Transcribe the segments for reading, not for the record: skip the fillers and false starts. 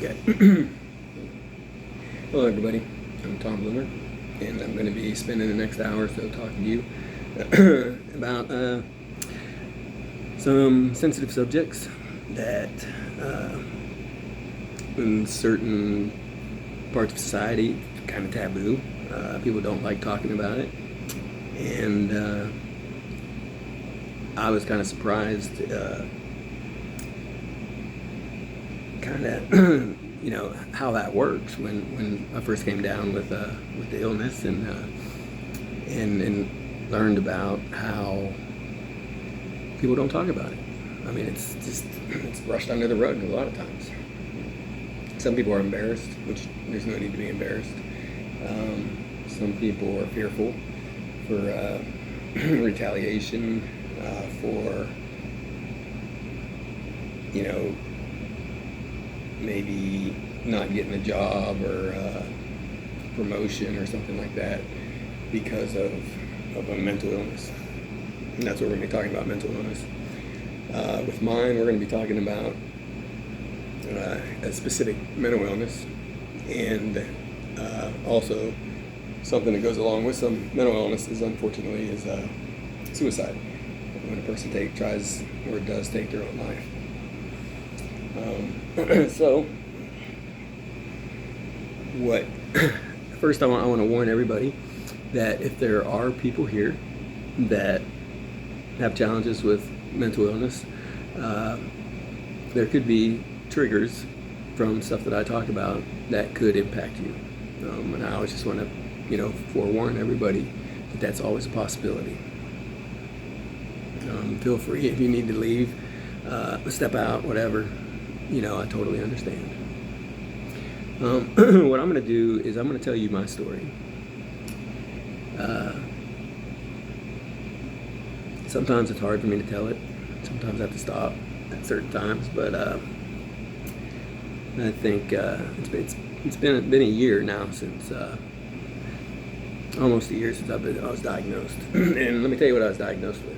Okay. Hello everybody, I'm Tom Bloomer, and I'm going to be spending the next hour or so talking to you about some sensitive subjects that in certain parts of society kind of taboo. People don't like talking about it, and I was kind of surprised kind of how that works when I first came down with the illness and learned about how people don't talk about it. I mean, it's brushed under the rug a lot of times. Some people are embarrassed, which there's no need to be embarrassed. Some people are fearful for retaliation, for maybe not getting a job or promotion or something like that because of a mental illness. And that's what we're going to be talking about, mental illness. With mine, we're going to be talking about a specific mental illness, and also something that goes along with some mental illnesses, unfortunately, is suicide. When a person tries or does take their own life. So, first I want to warn everybody that if there are people here that have challenges with mental illness, there could be triggers from stuff that I talk about that could impact you. And I always just want to, forewarn everybody that that's always a possibility. Feel free if you need to leave, step out, whatever. I totally understand. What I'm going to do is I'm going to tell you my story. Sometimes it's hard for me to tell it. Sometimes I have to stop at certain times, but I think it's been a year now since almost a year since I was diagnosed. And let me tell you what I was diagnosed with.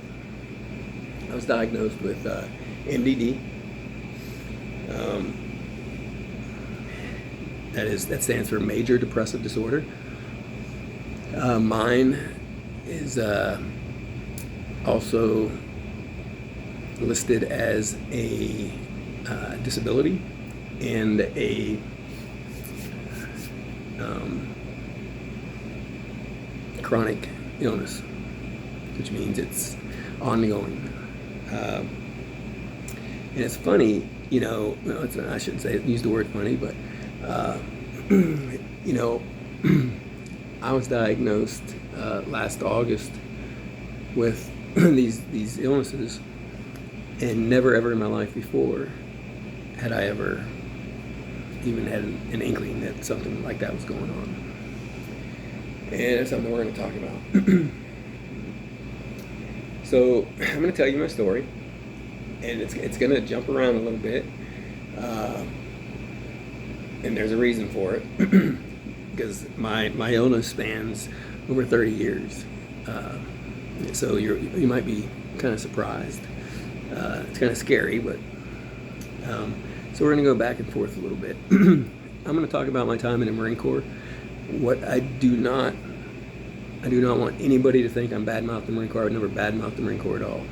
I was diagnosed with MDD. That stands for major depressive disorder. Mine is also listed as a disability and a chronic illness, which means it's ongoing. And it's funny, I shouldn't use the word funny, but I was diagnosed last August with these illnesses, and never ever in my life before had I ever even had an inkling that something like that was going on. And it's something we're going to talk about. So I'm going to tell you my story, and it's going to jump around a little bit, and there's a reason for it, because my illness spans over 30 years. So you might be kind of surprised. It's kind of scary, but so we're going to go back and forth a little bit. I'm going to talk about my time in the Marine Corps. What I do not want anybody to think I'm badmouth the Marine Corps. I would never badmouth the Marine Corps at all.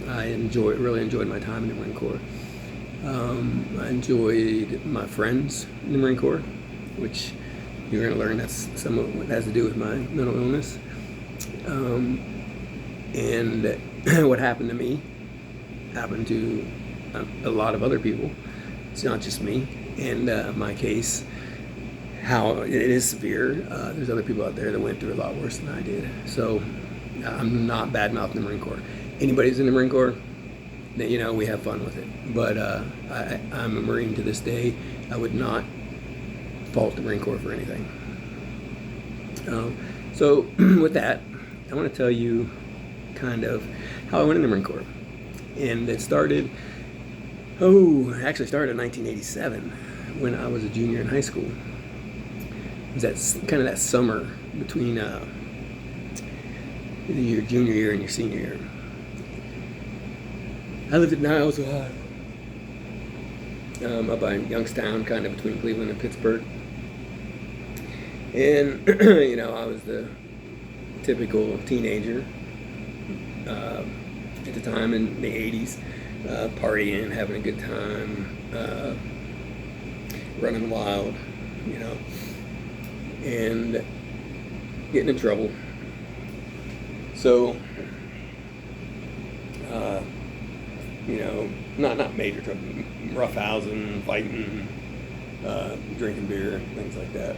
I really enjoyed my time in the Marine Corps. I enjoyed my friends in the Marine Corps, which you're going to learn that's some of what has to do with my mental illness. And what happened to me happened to a lot of other people. It's not just me. And my case, how it is severe. There's other people out there that went through a lot worse than I did. So I'm not bad-mouthing the Marine Corps. Anybody who's in the Marine Corps, we have fun with it. But I'm a Marine to this day. I would not fault the Marine Corps for anything. So with that, I want to tell you kind of how I went in the Marine Corps. And it started in 1987 when I was a junior in high school. It was that summer between your junior year and your senior year. I lived at Niles, Ohio. up by Youngstown, kind of between Cleveland and Pittsburgh. And, you know, I was the typical teenager at the time in the 80s, partying, having a good time, running wild, you know, and getting in trouble. So, you know, not major trouble, roughhousing, fighting, drinking beer, things like that.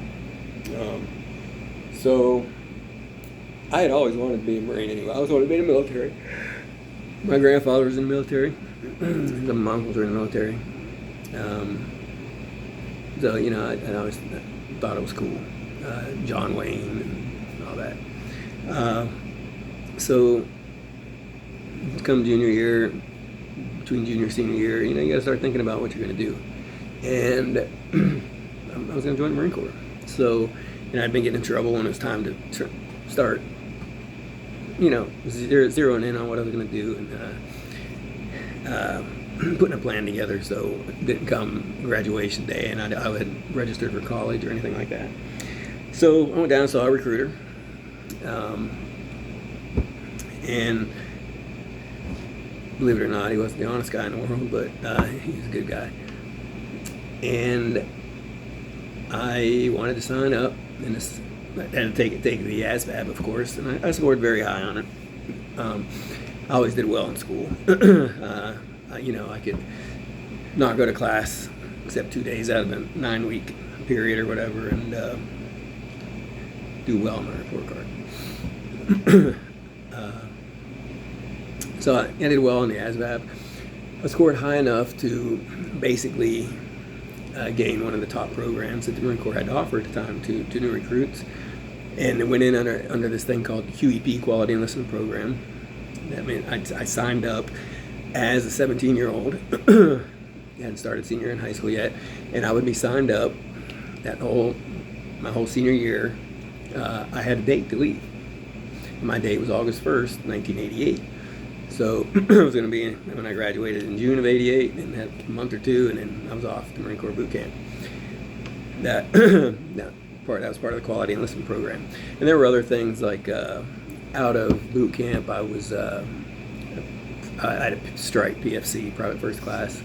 So I had always wanted to be a Marine anyway. I always wanted to be in the military. My grandfather was in the military. Some of my uncles were in the military. So, you know, I always thought it was cool. John Wayne and all that. So come junior year, between junior and senior year, you know, you got to start thinking about what you're going to do. And I was going to join the Marine Corps. So, you know, I'd been getting in trouble, and it was time to start, you know, zeroing in on what I was going to do, and putting a plan together. So it didn't come graduation day, and I hadn't registered for college or anything like that. So I went down and saw a recruiter, and believe it or not, he wasn't the honest guy in the world, but he was a good guy. And I wanted to sign up, and I had to take the ASVAB, of course, and I scored very high on it. I always did well in school. You know, I could not go to class except 2 days out of a 9-week period or whatever, and do well on my report card. So I did well on the ASVAB. I scored high enough to basically gain one of the top programs that the Marine Corps had to offer at the time to new recruits, and it went in under this thing called QEP, Quality Enlistment Program. That meant I signed up as a 17-year-old, hadn't started senior in high school yet, and I would be signed up my whole senior year. I had a date to leave. My date was August 1st, 1988. So it was going to be when I graduated in June of '88, and had a month or two, and then I was off to Marine Corps boot camp. That was part of the Quality Enlistment Program. And there were other things like out of boot camp, I had a strike PFC, private first class.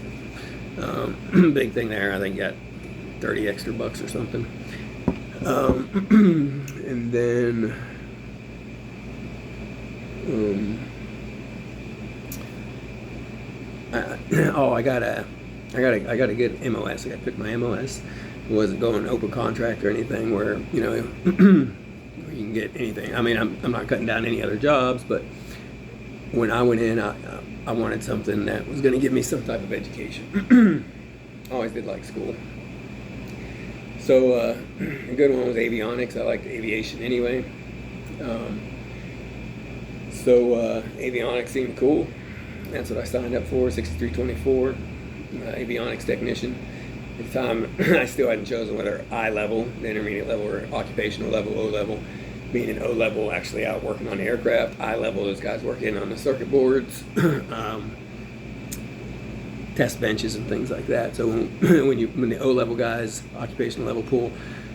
Big thing there. I think got $30 extra or something. And then I got a good MOS. I got to pick my MOS. It wasn't going open contract or anything where, you know, you can get anything. I mean, I'm not cutting down any other jobs, but when I went in, I wanted something that was going to give me some type of education. I always did like school. So a good one was avionics. I liked aviation anyway. So avionics seemed cool. That's what I signed up for, 6324, avionics technician. At the time, I still hadn't chosen whether I level, the intermediate level, or occupational level, O level. Meaning O level actually out working on the aircraft. I level, those guys working on the circuit boards, test benches and things like that. So when the O level guys, occupational level, pull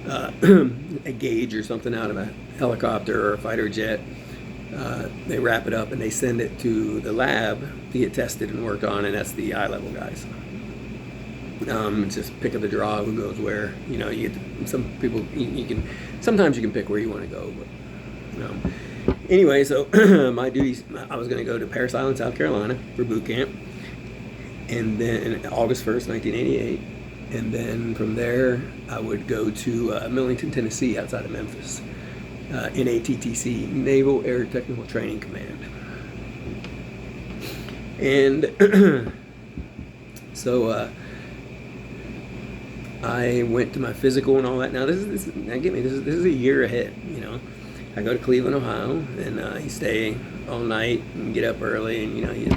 a gauge or something out of a helicopter or a fighter jet, they wrap it up and they send it to the lab to get tested and worked on, and that's the I-level guys. It's just pick of the draw who goes where. You know, you get some people. You can sometimes you can pick where you want to go, but anyway. So my duties. I was going to go to Parris Island, South Carolina, for boot camp, and then August 1st, 1988, and then from there I would go to Millington, Tennessee, outside of Memphis. NATTC, Naval Air Technical Training Command. And so I went to my physical and all that. Now this is a year ahead, you know. I go to Cleveland, Ohio, and you stay all night and get up early, and you know you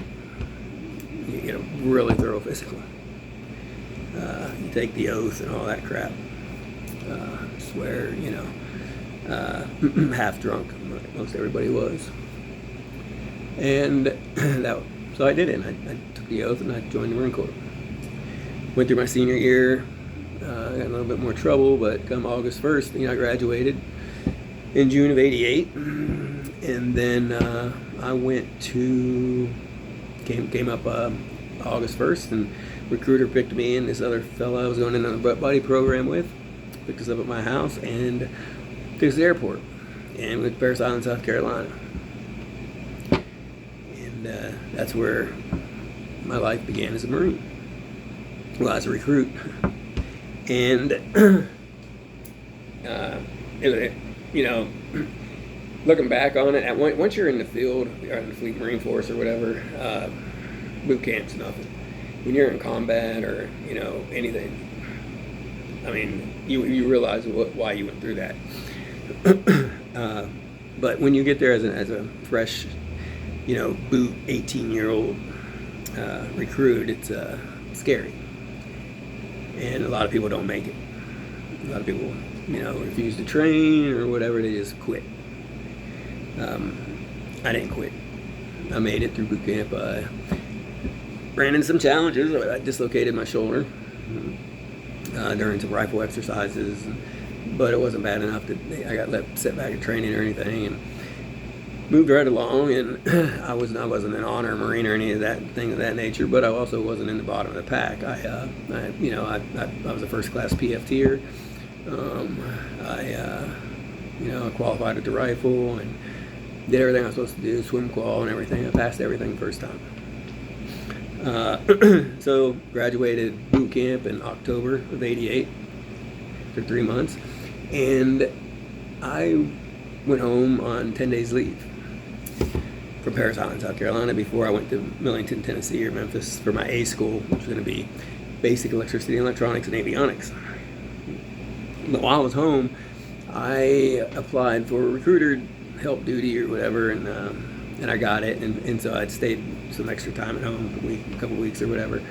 get a really thorough physical. You take the oath and all that crap. Swear, you know. Half drunk, most everybody was, and so I did it. I took the oath and I joined the Marine Corps. Went through my senior year, got in a little bit more trouble, but come August 1st, I graduated in June of '88, and then I went to came up August 1st, and recruiter picked me and this other fellow I was going in on a butt buddy program with, picked us up at my house and took us to the airport, and went to Parris Island, South Carolina, and that's where my life began as a Marine. Well, as a recruit, and looking back on it, once you're in the field, or in the Fleet Marine Force or whatever, boot camp's nothing. When you're in combat or anything, I mean, you realize why you went through that. But when you get there as a fresh, boot 18-year-old recruit, it's scary. And a lot of people don't make it. A lot of people, refuse to train or whatever. They just quit. I didn't quit. I made it through boot camp. I ran into some challenges. I dislocated my shoulder during some rifle exercises, but it wasn't bad enough that I got set back in training or anything, and moved right along. And I wasn't an honor Marine or any of that thing of that nature, but I also wasn't in the bottom of the pack. I was a first class PFTer. I qualified at the rifle and did everything I was supposed to do, swim qual and everything. I passed everything the first time. So graduated boot camp in October of '88 for 3 months, and I went home on 10 days leave from Parris Island, South Carolina, before I went to Millington, Tennessee, or Memphis for my A school, which was going to be basic electricity, electronics, and avionics. But while I was home, I applied for recruiter help duty or whatever, and I got it, and so I'd stayed some extra time at home, a couple weeks or whatever,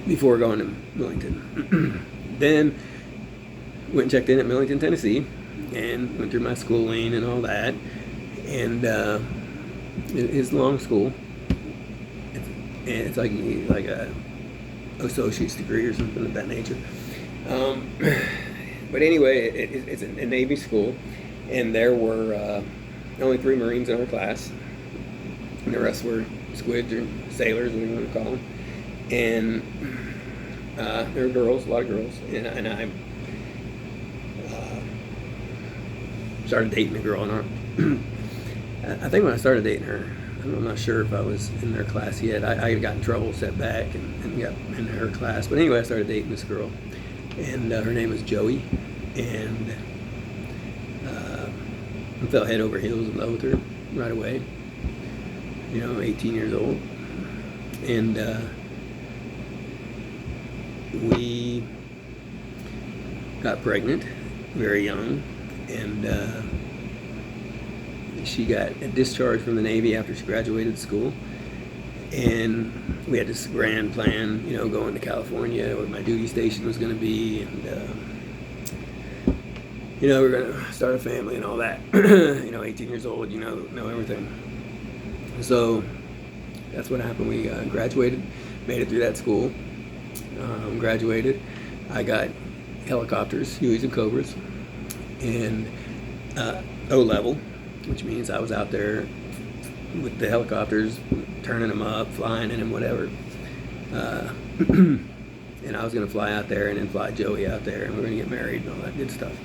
before going to Millington. Then went and checked in at Millington, Tennessee, and went through my schooling and all that, and it's a long school. It's like a associate's degree or something of that nature. But anyway, it's a Navy school, and there were only 3 Marines in our class, and the rest were squids or sailors, whatever you want to call them. And there were girls, a lot of girls, and I started dating a girl in our. I think when I started dating her, I'm not sure if I was in their class yet. I had gotten in trouble, set back, and got in her class. But anyway, I started dating this girl, and her name was Joey, and I fell head over heels in love with her right away. I'm 18 years old, and we got pregnant very young, and she got a discharge from the Navy after she graduated school, and we had this grand plan, going to California where my duty station was going to be, and we were going to start a family and all that. 18 years old, know everything. So that's what happened. We graduated, made it through that school, graduated. I got helicopters, Hueys and Cobras, and O-level, which means I was out there with the helicopters, turning them up, flying in them, whatever. And I was going to fly out there and then fly Joey out there, and we were going to get married and all that good stuff.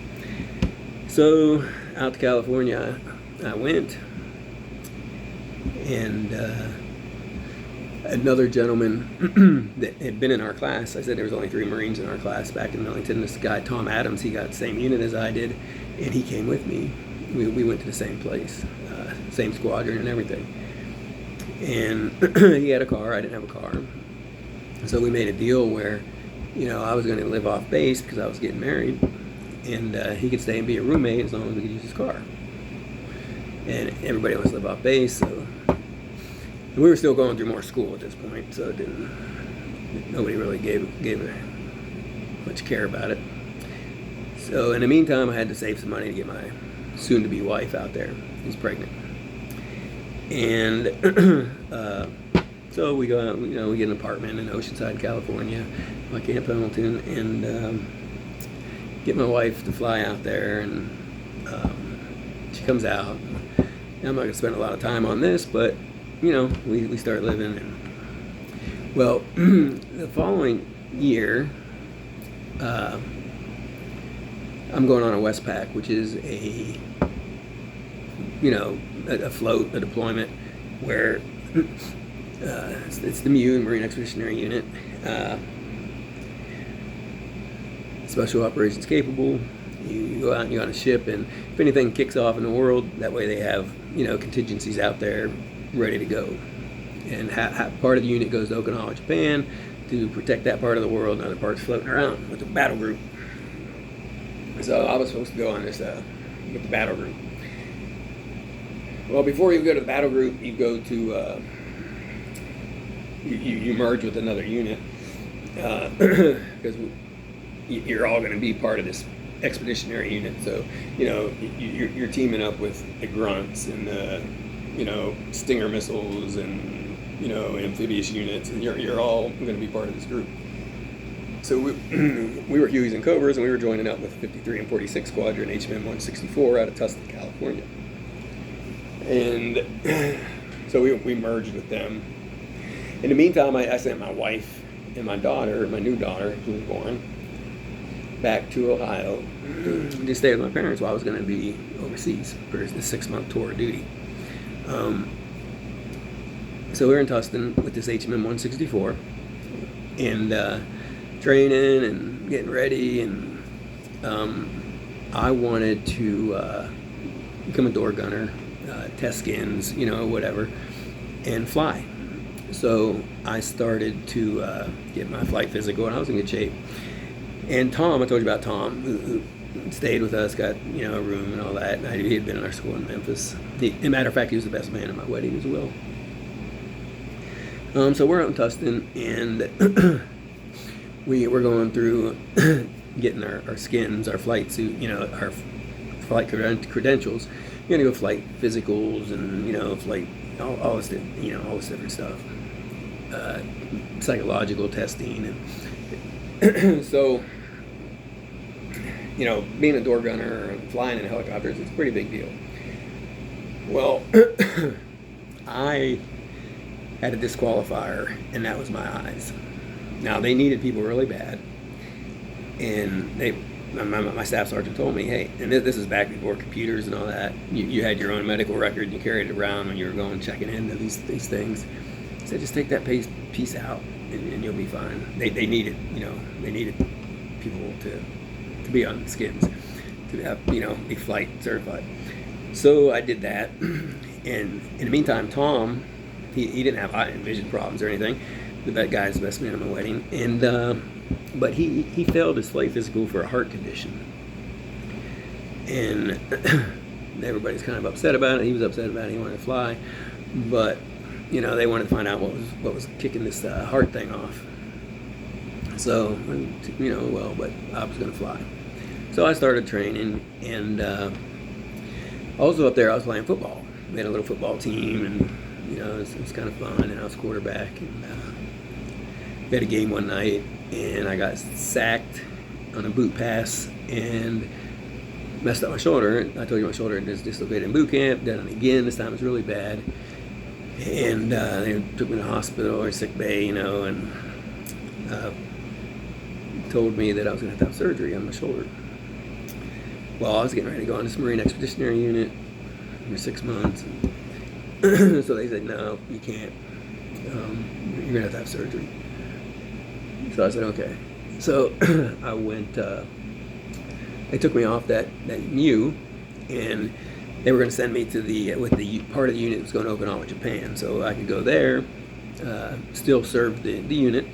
So out to California I went, and another gentleman that had been in our class, I said there was only 3 Marines in our class back in Millington, this guy Tom Adams, he got the same unit as I did, and he came with me. We went to the same place, same squadron and everything. And he had a car, I didn't have a car. So we made a deal where, I was going to live off base because I was getting married, and he could stay and be a roommate as long as we could use his car. And everybody else lived off base, so we were still going through more school at this point, so nobody really gave much care about it. So in the meantime, I had to save some money to get my soon-to-be wife out there, who's pregnant. And So we go out, we get an apartment in Oceanside, California, like Camp Pendleton, and get my wife to fly out there, and she comes out. And I'm not going to spend a lot of time on this, but, we start living. And, well, the following year, I'm going on a Westpac, which is a float, a deployment, where it's the MU, Marine Expeditionary Unit, special operations capable. You go out and you're on a ship, and if anything kicks off in the world, that way they have contingencies out there ready to go. And part of the unit goes to Okinawa, Japan, to protect that part of the world, and other parts floating around with the battle group. So I was supposed to go on this with the battle group. Well, before you go to the battle group, you go to you merge with another unit, because you're all going to be part of this expeditionary unit. So you're teaming up with the grunts and the Stinger missiles and amphibious units, and you're all going to be part of this group. So we were Hueys and Cobras, and we were joining up with 53 and 46 Squadron HMM 164 out of Tustin, California. And so we merged with them. In the meantime, I sent my wife and my daughter, my new daughter, who was born, back to Ohio to stay with my parents while I was going to be overseas for the 6-month tour of duty. So we were in Tustin with this HMM 164, and training and getting ready, and I wanted to become a door gunner, test skins, whatever, and fly. So I started to get my flight physical, and I was in good shape. And Tom, I told you about Tom, who stayed with us, got a room and all that. And he had been in our school in Memphis. As a matter of fact, he was the best man at my wedding as well. So we're out in Tustin, and we were going through getting our skins, our flight suit, our flight credentials. You're gonna go flight physicals and flight all this different stuff, psychological testing, and so being a door gunner and flying in helicopters, it's a pretty big deal. Well, I had a disqualifier, and that was my eyes. Now, they needed people really bad, and my staff sergeant told me, hey, and this is back before computers and all that, you had your own medical record, and you carried it around when you were going checking into these things. He said, just take that piece out, and you'll be fine. They needed, they needed people to be on skins, to have, be flight certified. So I did that, and in the meantime, Tom, he didn't have eye and vision problems or anything. That guy's the best man at my wedding, and but he failed his flight physical for a heart condition, and everybody's kind of upset about it. He was upset about it. He wanted to fly, but they wanted to find out what was kicking this heart thing off. So but I was going to fly. So I started training, and also up there I was playing football. We had a little football team, and it was kind of fun, and I was quarterback, and we had a game one night, and I got sacked on a boot pass and messed up my shoulder. I told you my shoulder is dislocated in boot camp. Done it again. This time it was really bad, and they took me to the hospital or sick bay, and told me that I was going to have surgery on my shoulder. Well, I was getting ready to go on this Marine Expeditionary Unit for 6 months. So they said, no, you can't. You're going to have surgery. So I said, okay. So I went, they took me off that MU, and they were going to send me to with the part of the unit that was going to Okinawa, Japan. So I could go there, still serve the unit,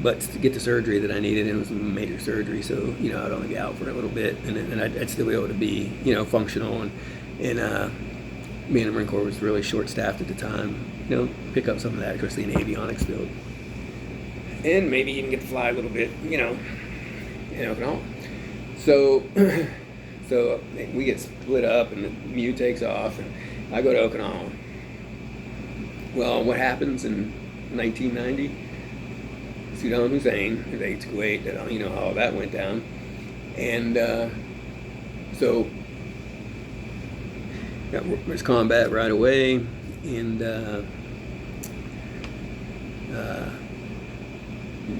but to get the surgery that I needed, and it was a major surgery, so I'd only be out for a little bit, and I'd still be able to be functional, and me and the Marine Corps was really short-staffed at the time. Pick up some of that, especially in the avionics field, and maybe even get to fly a little bit, in Okinawa. So we get split up, and the MU takes off, and I go to Okinawa. Well, what happens in 1990? Saddam Hussein invades Kuwait. You know how that went down. And so there's combat right away, and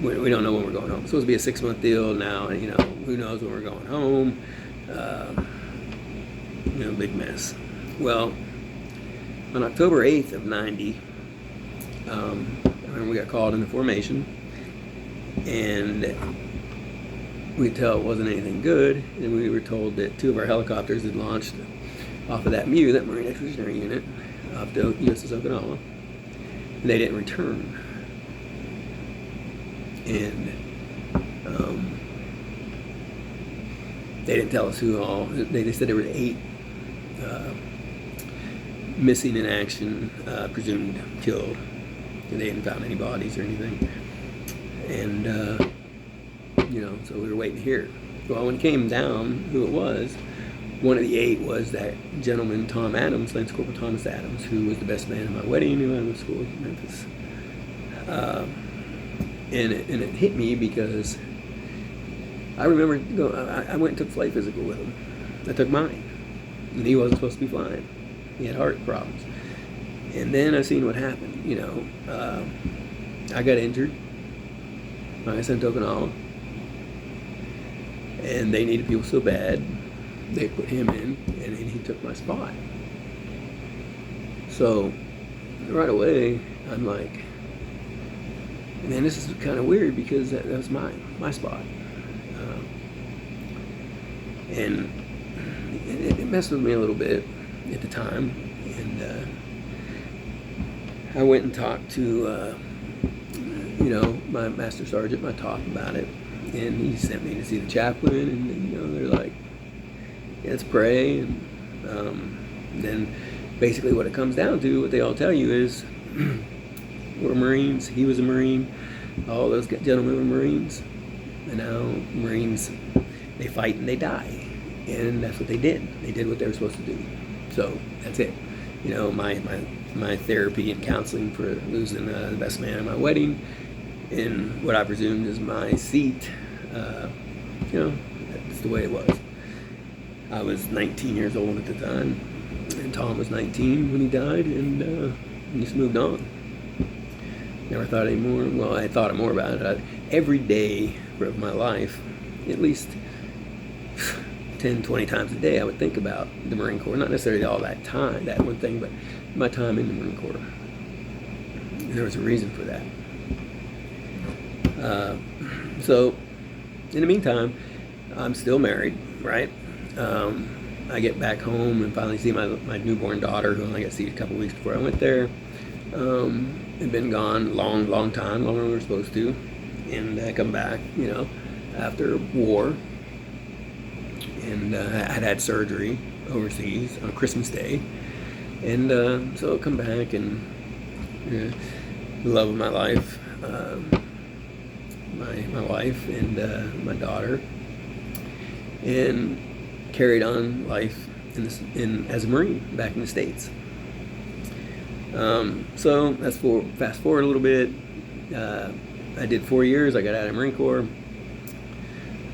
we don't know when we're going home. It's supposed to be a 6-month deal now, and who knows when we're going home. Big mess. Well, on October 8th of 90, I remember we got called into formation, and we could tell it wasn't anything good, and we were told that 2 of our helicopters had launched off of that MU, that Marine Expeditionary Unit, off the USS Okinawa, and they didn't return. And they didn't tell us who all. They said there were 8 missing in action, presumed killed, and they hadn't found any bodies or anything. And so we were waiting to hear. Well, when it came down who it was, one of the 8 was that gentleman, Tom Adams, Lance Corporal Thomas Adams, who was the best man at my wedding, who I went to school in Memphis. And it hit me because I remember I went and took flight physical with him. I took mine, and he wasn't supposed to be flying. He had heart problems. And then I seen what happened. I got injured. I sent to Okinawa, and they needed people so bad, they put him in, and he took my spot. So right away, I'm like, man, this is kind of weird, because that was my spot. And it messed with me a little bit at the time. And I went and talked to, my master sergeant, my talk about it. And he sent me to see the chaplain, and, they're like, yeah, let's pray. And then basically what it comes down to, what they all tell you is, we're Marines, he was a Marine, all those gentlemen were Marines, and now Marines, they fight and they die, and that's what they did. They did what they were supposed to do. So that's it. My therapy and counseling for losing the best man at my wedding, in what I presumed is my seat, that's the way it was. I was 19 years old at the time, and Tom was 19 when he died, and just moved on. Never thought anymore. Well, I thought more about it. Every day of my life, at least 10, 20 times a day, I would think about the Marine Corps. Not necessarily all that time, that one thing, but my time in the Marine Corps. And there was a reason for that. So, in the meantime, I'm still married, right? I get back home and finally see my newborn daughter, who I only got to see a couple weeks before I went there. Had been gone long time, longer than we were supposed to, and I come back, after war, and I had surgery overseas on Christmas Day, and so I come back, and the love of my life, my wife and my daughter, and carried on life as a Marine back in the States. So that's fast forward a little bit. I did 4 years. I got out of the Marine Corps.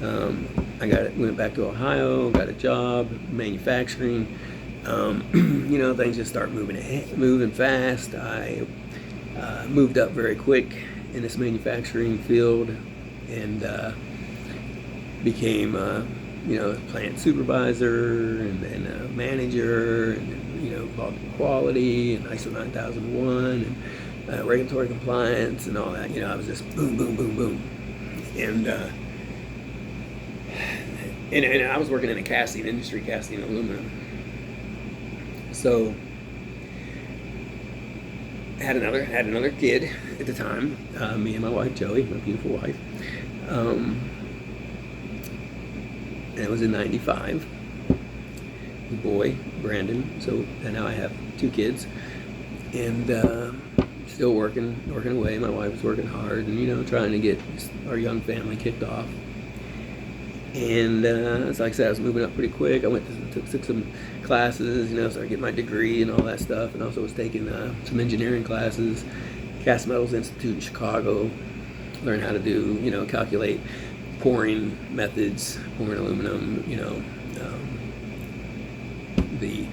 Went back to Ohio, got a job, manufacturing. Things just start moving fast. I moved up very quick in this manufacturing field, and became a plant supervisor, and then a manager, and involved in quality and ISO 9001 and regulatory compliance and all that. I was just boom, boom, boom, boom, and I was working in the casting industry, casting aluminum. So I had another kid at the time, me and my wife Joey, my beautiful wife, and it was in '95. Boy, Brandon. So and now I have 2 kids, and still working away. My wife was working hard, and trying to get our young family kicked off. And as like I said, I was moving up pretty quick. I took some classes, started getting my degree and all that stuff, and also was taking some engineering classes. Cast Metals Institute in Chicago, learned how to do, calculate pouring methods, pouring aluminum, the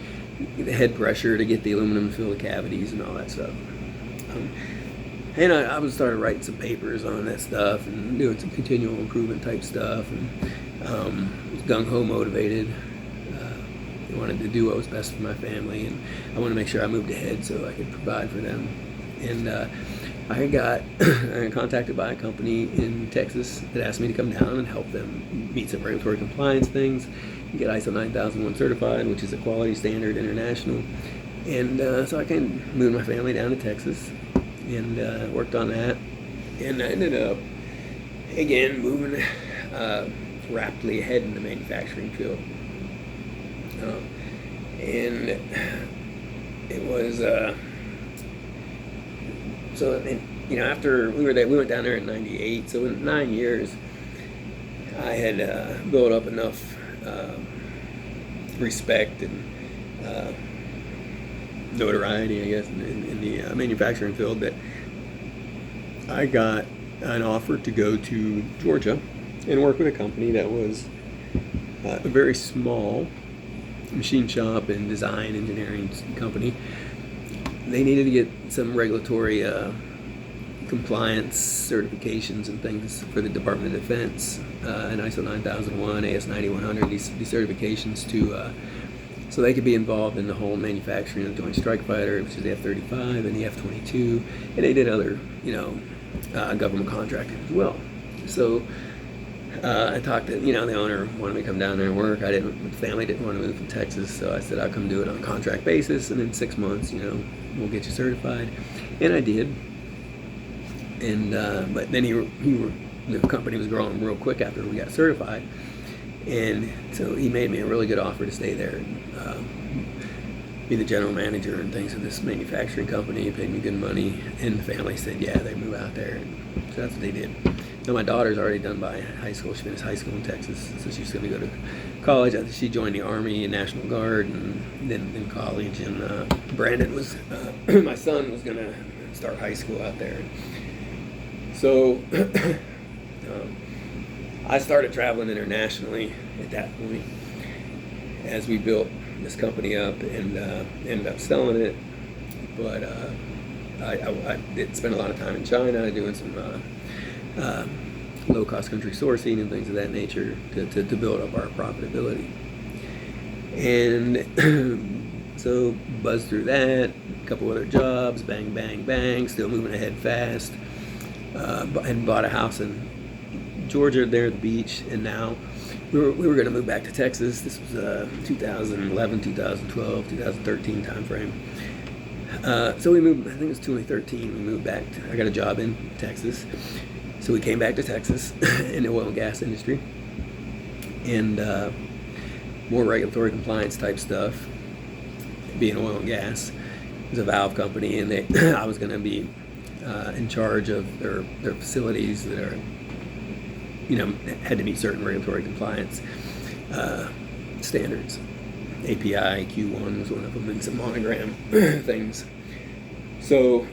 head pressure to get the aluminum to fill the cavities and all that stuff. And I was started writing some papers on that stuff and doing some continual improvement type stuff, and was gung-ho motivated. I wanted to do what was best for my family, and I wanted to make sure I moved ahead so I could provide for them. And I got contacted by a company in Texas that asked me to come down and help them meet some regulatory compliance things, get ISO 9001 certified, which is a quality standard international. And so I kind of moved my family down to Texas and worked on that. And I ended up, again, moving rapidly ahead in the manufacturing field. And it was... after we went down there in '98. So in 9 years, I had built up enough respect and notoriety, I guess, in the manufacturing field that I got an offer to go to Georgia and work with a company that was a very small machine shop and design engineering company. They needed to get some regulatory compliance certifications and things for the Department of Defense, and ISO 9001, AS 9100, these certifications so they could be involved in the whole manufacturing of the Joint Strike Fighter, which is the F-35 and the F-22, and they did other, government contracting as well. So I talked to, the owner wanted me to come down there and work. The family didn't want to move from Texas, so I said I'll come do it on a contract basis, and in 6 months, we'll get you certified. And I did. And but then the company was growing real quick after we got certified, and so he made me a really good offer to stay there and be the general manager and things of this manufacturing company. He paid me good money, and the family said, yeah, they move out there. And so that's what they did. So my daughter's already done by high school. She finished high school in Texas, so she's going to go to college. She joined the Army and National Guard, and then in college. And Brandon was, my son was going to start high school out there. So I started traveling internationally at that point as we built this company up and ended up selling it. But I did spend a lot of time in China doing some low-cost country sourcing and things of that nature to build up our profitability. And so buzzed through that, a couple other jobs, bang, bang, bang, still moving ahead fast. And bought a house in Georgia there at the beach, and now we were going to move back to Texas. This was 2011, 2012, 2013 time frame. So we moved, I think it was 2013, we moved back. I got a job in Texas. So we came back to Texas in the oil and gas industry, and more regulatory compliance type stuff, being oil and gas. It was a valve company, and I was going to be in charge of their facilities that are, had to meet certain regulatory compliance standards. API, Q1 was one of them, and some monogram things. So,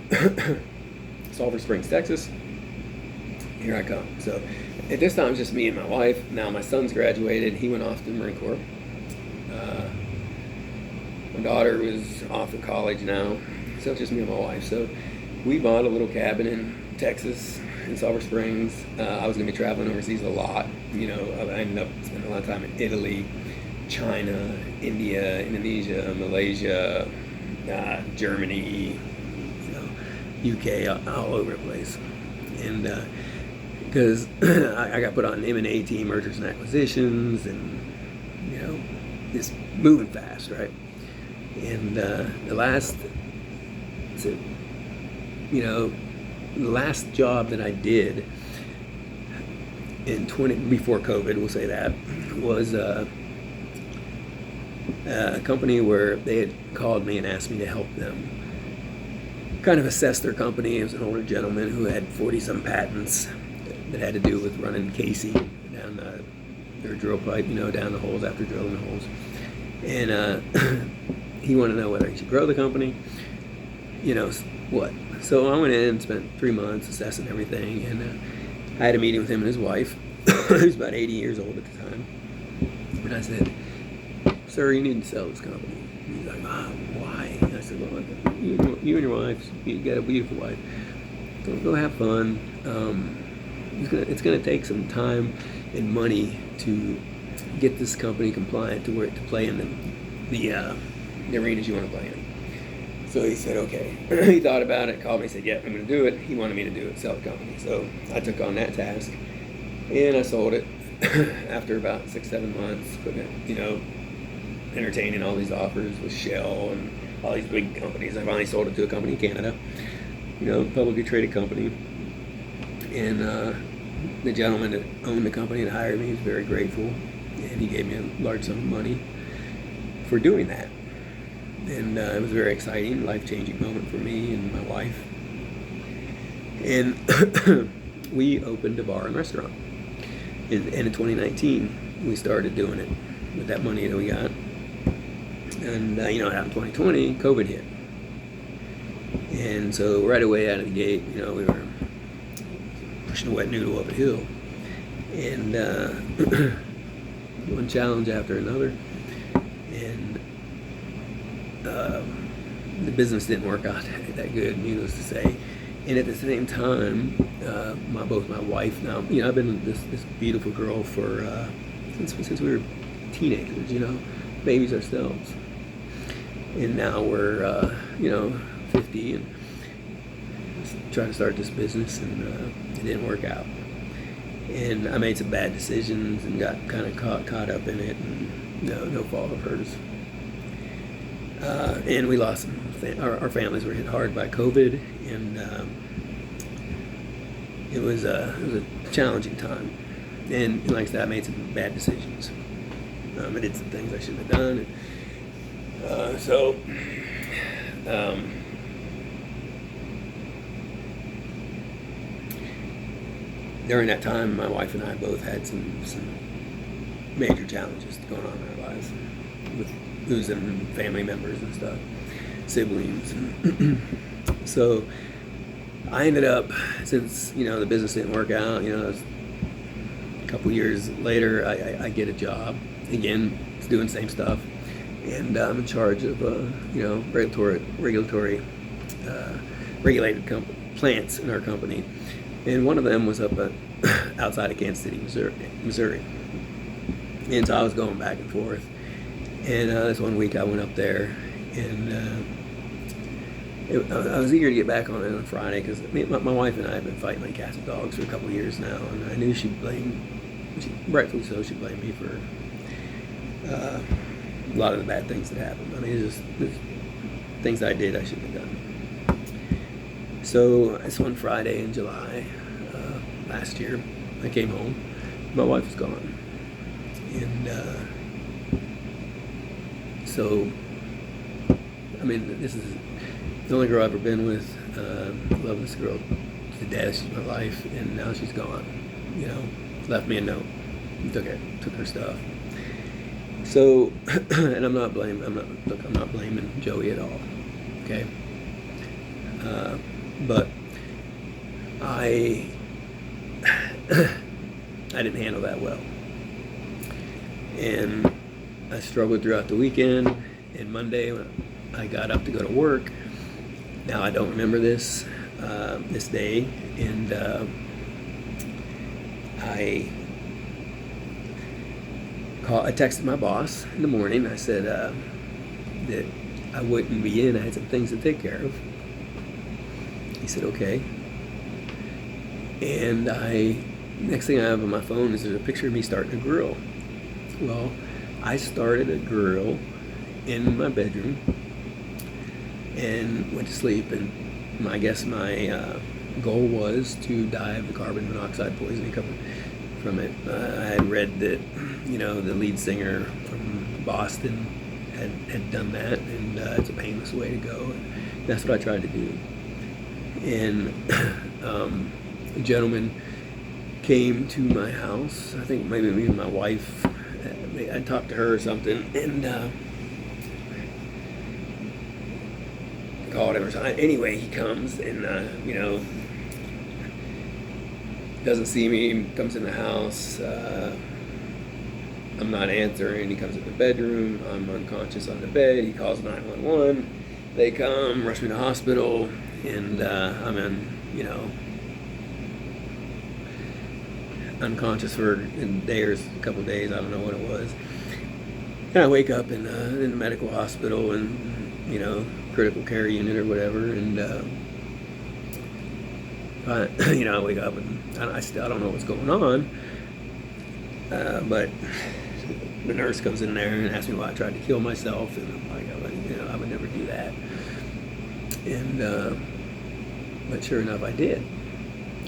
Sulphur Springs, Texas, here I come. So, at this time, it's just me and my wife. Now, my son's graduated. He went off to the Marine Corps. My daughter was off at college now. So, it's just me and my wife. So, we bought a little cabin in Texas, in Sulphur Springs. I was going to be traveling overseas a lot. I ended up spending a lot of time in Italy, China, India, Indonesia, Malaysia, Germany, UK, all over the place. And because I got put on an M&A team, mergers and acquisitions, and just moving fast, right? And the last job that I did before COVID, we'll say that, was a company where they had called me and asked me to help them kind of assess their company. It was an older gentleman who had 40-some patents that had to do with running casing down their drill pipe, down the holes after drilling the holes. And he wanted to know whether he should grow the company, what. So I went in and spent 3 months assessing everything, and I had a meeting with him and his wife, who's about 80 years old at the time. And I said, "Sir, you need to sell this company." And he's like, "Why?" And I said, "Well, you and your wife, you got a beautiful wife. Go have fun. It's gonna take some time and money to get this company compliant to play in the arenas you want to play in." So he said, okay. He thought about it, called me, said, "Yeah, I'm going to do it." He wanted me to do it, sell the company. So I took on that task, and I sold it after about 6-7 months, putting it, entertaining all these offers with Shell and all these big companies. I finally sold it to a company in Canada, publicly traded company. And the gentleman that owned the company and hired me was very grateful, and he gave me a large sum of money for doing that. And it was a very exciting, life-changing moment for me and my wife. And we opened a bar and restaurant. In 2019, we started doing it with that money that we got. And, out in 2020, COVID hit. And so right away out of the gate, we were pushing a wet noodle up a hill. And one challenge after another. And the business didn't work out that good, needless to say. And at the same time, both my wife now, I've been with this beautiful girl for since we were teenagers, babies ourselves. And now we're 50 and trying to start this business, and it didn't work out. And I made some bad decisions and got kind of caught up in it, and no fault of hers. And we lost our families were hit hard by COVID, and it was a challenging time. And like I said, I made some bad decisions. I did some things I shouldn't have done. So during that time, my wife and I both had some major challenges going on in our lives, with losing family members and stuff, siblings. So I ended up, since the business didn't work out, a couple years later, I get a job again, doing the same stuff, and I'm in charge of regulated plants in our company, and one of them was up outside of Kansas City, Missouri. And so I was going back and forth. And this one week I went up there, and I was eager to get back on it on Friday, because my wife and I have been fighting like cats and dogs for a couple of years now, and I knew rightfully so, she'd blame me for a lot of the bad things that happened. It's things I did I shouldn't have done. So it's one Friday in July last year, I came home. My wife was gone, and so this is the only girl I've ever been with. Love this girl to death. She's my life, and now she's gone. Left me a note, took her stuff. So, and I'm not blaming Joey at all. Okay, but I didn't handle that well, and I struggled throughout the weekend. And Monday, when I got up to go to work, now I don't remember this day, and I texted my boss in the morning. I said that I wouldn't be in. I had some things to take care of. He said, okay. And next thing I have on my phone is there's a picture of me starting a grill. Well, I started a grill in my bedroom and went to sleep, and I guess my goal was to die of the carbon monoxide poisoning coming from it. I had read that the lead singer from Boston had done that, and it's a painless way to go. And that's what I tried to do. And a gentleman came to my house. I think maybe me and my wife, I talked to her or something, and called him or something. Anyway, he comes and, doesn't see me, comes in the house. I'm not answering. He comes in the bedroom. I'm unconscious on the bed. He calls 911. They come, rush me to the hospital, and I'm in, unconscious for a couple of days. I don't know what it was. And I wake up in the medical hospital and, critical care unit or whatever, and I wake up and I still don't know what's going on, but the nurse comes in there and asks me why I tried to kill myself, and I'm like, I would never do that. And but sure enough, I did.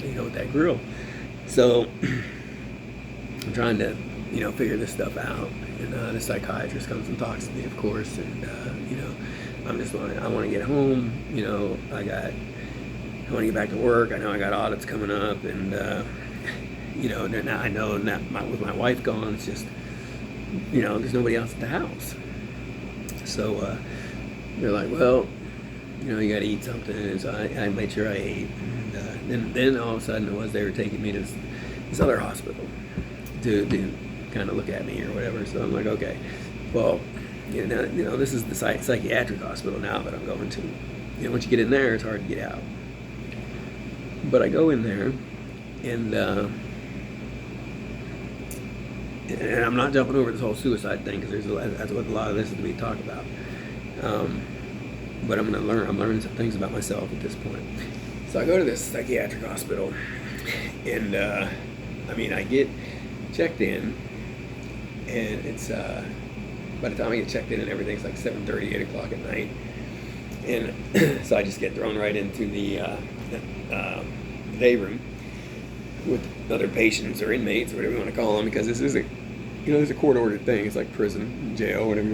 With that grill. So I'm trying to, figure this stuff out. And the psychiatrist comes and talks to me, of course, and I want to get home. I want to get back to work. I know I got audits coming up, and now I know that with my wife gone, it's just, there's nobody else at the house. So they're like, well, you got to eat something. And so I made sure I ate. And then all of a sudden they were taking me to this other hospital to kind of look at me or whatever. So I'm like, okay, well, this is the psychiatric hospital now that I'm going to. Once you get in there, it's hard to get out. But I go in there, and I'm not jumping over this whole suicide thing, because that's what a lot of this is to be talked about. But I'm learning some things about myself at this point. So I go to this psychiatric hospital, and I get checked in, and it's by the time I get checked in and everything, it's like 7:30, 8 o'clock at night, and so I just get thrown right into the day room with other patients or inmates, or whatever you want to call them, because this is a court-ordered thing. It's like prison, jail, whatever.